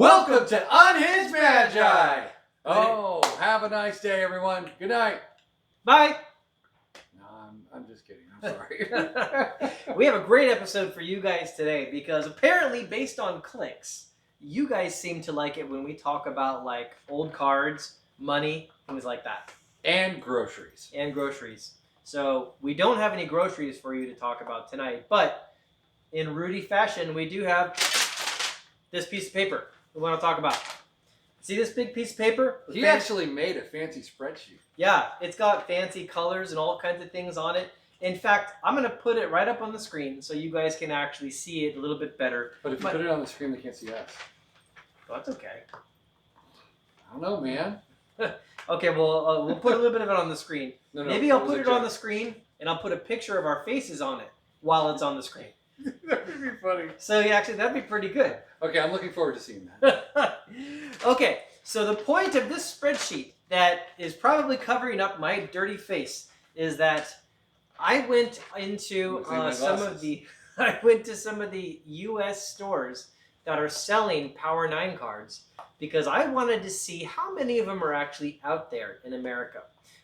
Welcome to Unhinged Magi! Oh, have a nice day, everyone. Good night. Bye. No, I'm just kidding. I'm sorry. We have a great episode for you guys today because apparently, based on clicks, you guys seem to like it when we talk about like old cards, money, things like that. And groceries. And groceries. So we don't have any groceries for you to talk about tonight, but in Rudy fashion, we do have this piece of paper we want to talk about. See this big piece of paper? He actually made a fancy spreadsheet. Yeah, it's got fancy colors and all kinds of things on it. In fact, I'm going to put it right up on the screen so you guys can actually see it a little bit better. But if you put it on the screen, they can't see us. Well, that's okay. I don't know, man. Okay, well, we'll put a little bit of it on the screen. No, Maybe I'll put it on the screen, and I'll put a picture of our faces on it while it's on the screen. That would be funny. So yeah, actually, that'd be pretty good. Okay, I'm looking forward to seeing that. Okay, so the point of this spreadsheet that is probably covering up my dirty face is that I went into some of the U.S. stores that are selling Power 9 cards because I wanted to see how many of them are actually out there in America.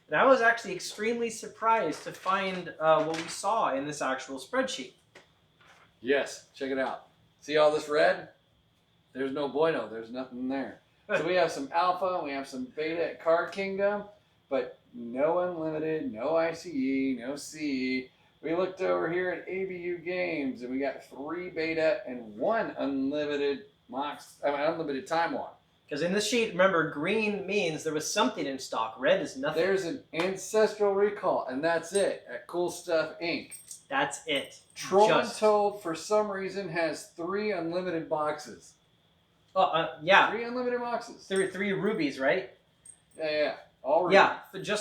And I was actually extremely surprised to find what we saw in this actual spreadsheet. Yes, check it out. See all this red? There's no bueno. There's nothing there. So we have some alpha, we have some beta at Card Kingdom, but no unlimited, no ICE, no CE. We looked over here at ABU Games, and we got 3 beta and 1 unlimited unlimited time one. Because in this sheet, remember, green means there was something in stock. Red is nothing. There's an Ancestral Recall, and that's it at Cool Stuff Inc. That's it. Troll Untold, for some reason, has 3 unlimited boxes. Yeah. 3 unlimited boxes. Three rubies, right? Yeah. All rubies. Yeah,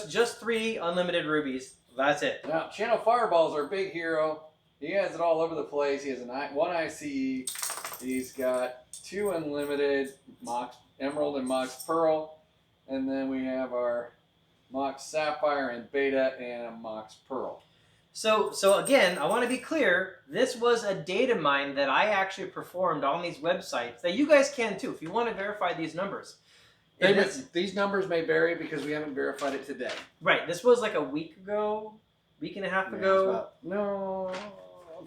just 3 unlimited rubies. That's it. Now, Channel Fireball's our big hero. He has it all over the place. He has 1 ICE. He's got 2 unlimited Mox Emerald and Mox Pearl. And then we have our Mox Sapphire and Beta and a Mox Pearl. So again, I want to be clear. This was a data mine that I actually performed on these websites that you guys can too if you want to verify these numbers. These numbers may vary because we haven't verified it today. Right. This was like a week ago, week and a half ago. It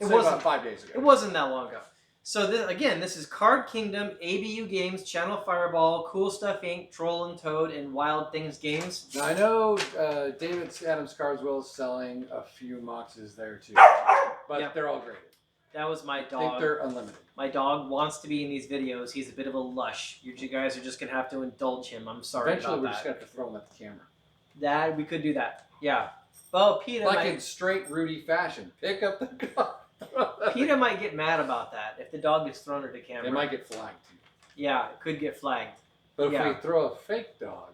wasn't about 5 days ago. It wasn't that long ago. So this is Card Kingdom, ABU Games, Channel Fireball, Cool Stuff Inc., Troll and Toad, and Wild Things Games. Now, I know David Adams Carswell is selling a few Moxes there too, but they're all graded. That was my dog. I think they're unlimited. My dog wants to be in these videos. He's a bit of a lush. You guys are just going to have to indulge him. I'm sorry Eventually, about that. we're just going to have to throw him at the camera. That, we could do that. Yeah. Well, PETA in straight Rudy fashion. Pick up the dog. PETA might get mad about that if the dog gets thrown at the camera. It might get flagged too. Yeah, it could get flagged. But if we throw a fake dog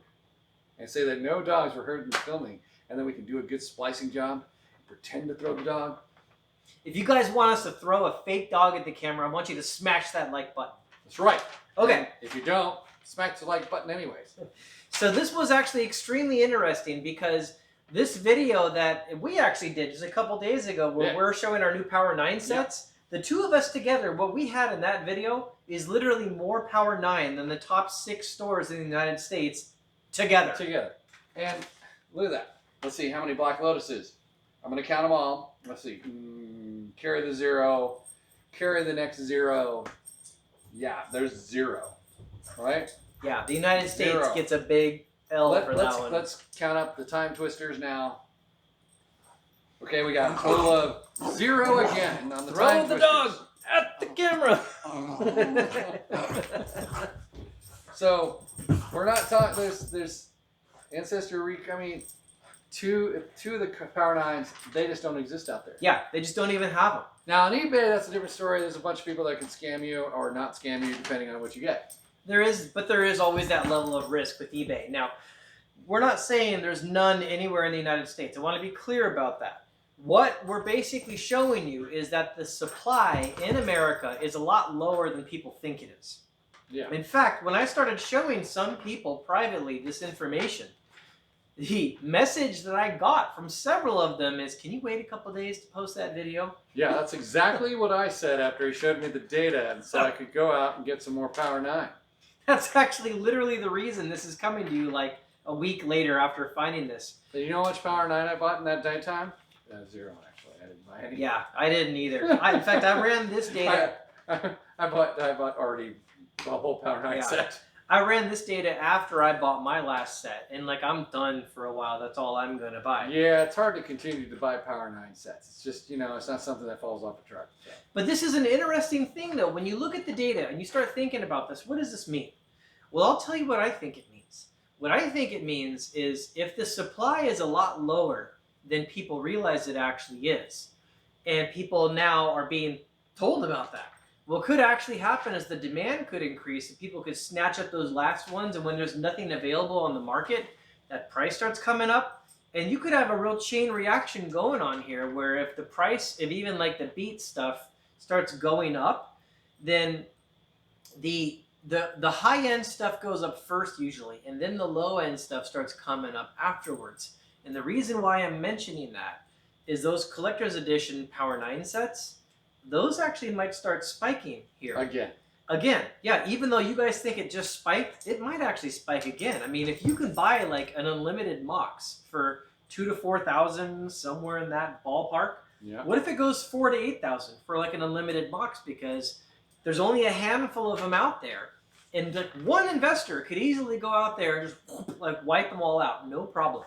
and say that no dogs were heard in the filming, and then we can do a good splicing job and pretend to throw the dog. If you guys want us to throw a fake dog at the camera, I want you to smash that like button. That's right. Okay. And if you don't, smash the like button anyways. So this was actually extremely interesting because this video that we actually did just a couple days ago where we're showing our new Power 9 sets, the two of us together, what we had in that video is literally more Power 9 than the top 6 stores in the United States together. And look at that. Let's see how many Black Lotuses. I'm going to count them all. Let's see. Carry the 0. Carry the next 0. Yeah, there's 0. Right? Yeah, the United States gets a big L for that one. Let's count up the Time Twisters now. Okay, we got a total of 0 again on the Time Twisters. Throw the dog at the camera. So we're not talking. There's Ancestor. I mean, two of the Power 9s. They just don't exist out there. Yeah, they just don't even have them. Now on eBay, that's a different story. There's a bunch of people that can scam you or not scam you depending on what you get. There is always that level of risk with eBay. Now, we're not saying there's none anywhere in the United States. I want to be clear about that. What we're basically showing you is that the supply in America is a lot lower than people think it is. Yeah. In fact, when I started showing some people privately this information, the message that I got from several of them is, can you wait a couple days to post that video? Yeah, that's exactly what I said after he showed me the data and so I could go out and get some more Power 9. That's actually literally the reason this is coming to you like a week later after finding this. So you know how much Power 9 I bought in that daytime? 0 actually. I didn't buy any. Yeah, I didn't either. In fact, I ran this data. I bought already the whole Power 9 set. I ran this data after I bought my last set, and like I'm done for a while. That's all I'm gonna buy. Yeah, it's hard to continue to buy Power 9 sets. It's just, you know, it's not something that falls off a truck. So. But this is an interesting thing, though. When you look at the data and you start thinking about this, what does this mean? Well, I'll tell you what I think it means. What I think it means is if the supply is a lot lower than people realize it actually is, and people now are being told about that, what could actually happen is the demand could increase and people could snatch up those last ones, and when there's nothing available on the market, that price starts coming up, and you could have a real chain reaction going on here where if the price of even like the beat stuff starts going up, then the high-end stuff goes up first usually, and then the low-end stuff starts coming up afterwards. And the reason why I'm mentioning that is those collector's edition Power 9 sets, those actually might start spiking here. Again, yeah, even though you guys think it just spiked, it might actually spike again. I mean, if you can buy like an unlimited Mox for 2,000 to 4,000, somewhere in that ballpark, what if it goes 4,000 to 8,000 for like an unlimited Mox? Because there's only a handful of them out there, and like one investor could easily go out there and just like wipe them all out, no problem.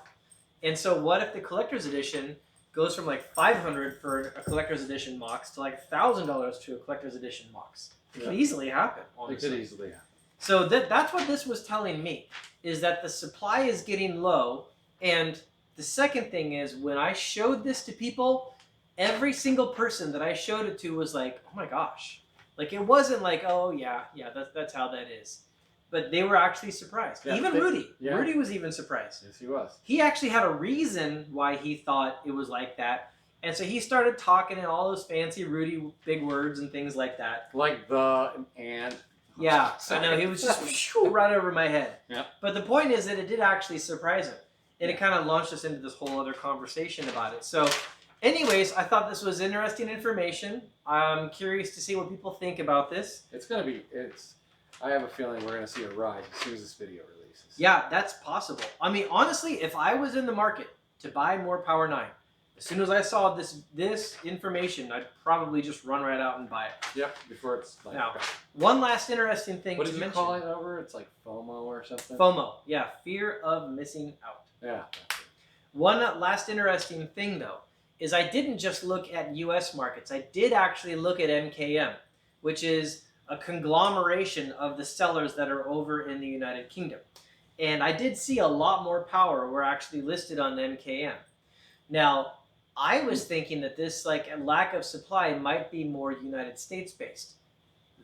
And so what if the collector's edition goes from like $500 for a collector's edition Mox to like $1,000 to a collector's edition Mox? It could easily happen, honestly. It could easily happen. So that's what this was telling me, is that the supply is getting low. And the second thing is, when I showed this to people, every single person that I showed it to was like, oh my gosh. Like, it wasn't like, oh yeah, that's how that is. But they were actually surprised. Yeah, even Rudy. Yeah. Rudy was even surprised. Yes, he was. He actually had a reason why he thought it was like that. And so he started talking in all those fancy Rudy big words and things like that. Like the and. Yeah, I know. He was just right over my head. Yeah. But the point is that it did actually surprise him. And it kind of launched us into this whole other conversation about it. So anyways, I thought this was interesting information. I'm curious to see what people think about this. I have a feeling we're going to see a rise as soon as this video releases. Yeah, that's possible. I mean, honestly, if I was in the market to buy more Power 9, as soon as I saw this information, I'd probably just run right out and buy it. Yep, before it's like... Now, one last interesting thing to mention. What did you call it over? It's like FOMO or something? FOMO, yeah, fear of missing out. Yeah. One last interesting thing, though, is I didn't just look at U.S. markets. I did actually look at MKM, which is a conglomeration of the sellers that are over in the United Kingdom. And I did see a lot more power were actually listed on MKM. Now, I was thinking that this like lack of supply might be more United States based.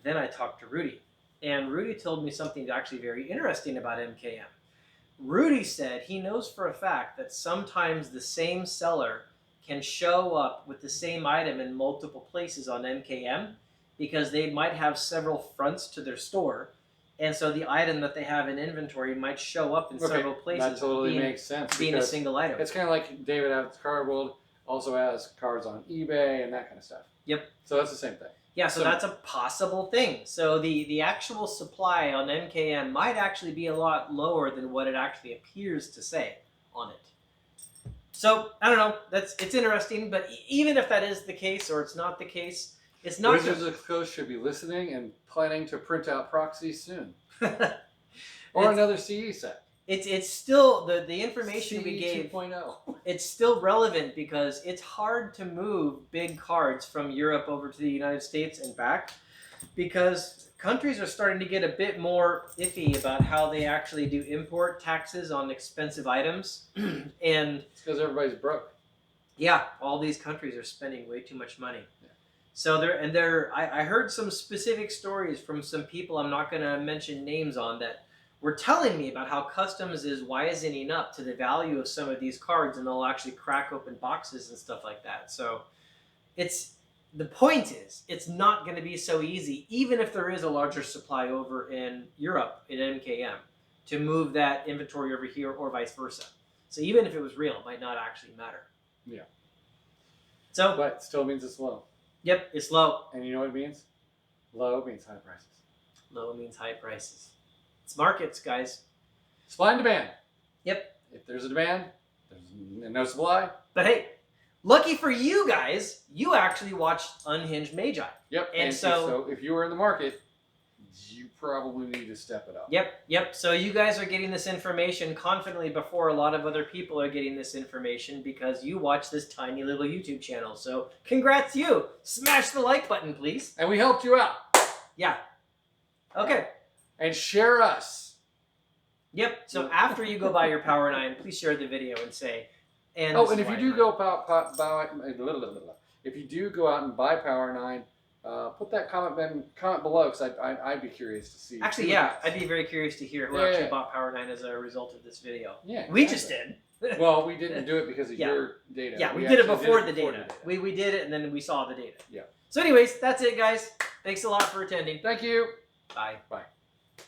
Then I talked to Rudy, and Rudy told me something actually very interesting about MKM. Rudy said he knows for a fact that sometimes the same seller can show up with the same item in multiple places on MKM because they might have several fronts to their store. And so the item that they have in inventory might show up in several places. That totally makes sense. Being a single item. It's kind of like David out at Card World also has cards on eBay and that kind of stuff. Yep. So that's the same thing. Yeah, so that's a possible thing. So the actual supply on MKM might actually be a lot lower than what it actually appears to say on it. So, I don't know. It's interesting, but even if that is the case or it's not the case, it's not... Wizards of the Coast should be listening and planning to print out proxies soon. Or another CE set. It's still, the information CE we gave, 2.0. it's still relevant because it's hard to move big cards from Europe over to the United States and back because countries are starting to get a bit more iffy about how they actually do import taxes on expensive items. And it's because everybody's broke. Yeah, all these countries are spending way too much money. Yeah. So I heard some specific stories from some people I'm not going to mention names on that were telling me about how customs is wisening up to the value of some of these cards, and they'll actually crack open boxes and stuff like that. So the point is, it's not going to be so easy, even if there is a larger supply over in Europe in MKM, to move that inventory over here or vice versa. So even if it was real, it might not actually matter. Yeah. So, but it still means it's low. Yep, it's low. And you know what it means? Low means high prices. Low means high prices. It's markets, guys. Supply and demand. Yep. If there's a demand, there's no supply. But hey, lucky for you guys, you actually watched Unhinged Magi. Yep. And so if you were in the market, you probably need to step it up. Yep. So you guys are getting this information confidently before a lot of other people are getting this information because you watch this tiny little YouTube channel. So congrats you. Smash the like button, please. And we helped you out. Yeah. Okay. And share us. Yep. So after you go buy your Power 9, please share the video and say. And if you do go if you do go out and buy Power 9, put that comment below because I'd be curious to see. Actually, yeah, I'd be very curious to hear who actually bought Power 9 as a result of this video. Yeah, we just did. Well, we didn't do it because of your data. Yeah, we did it before the data. We did it and then we saw the data. Yeah. So anyways, that's it, guys. Thanks a lot for attending. Thank you. Bye. Bye.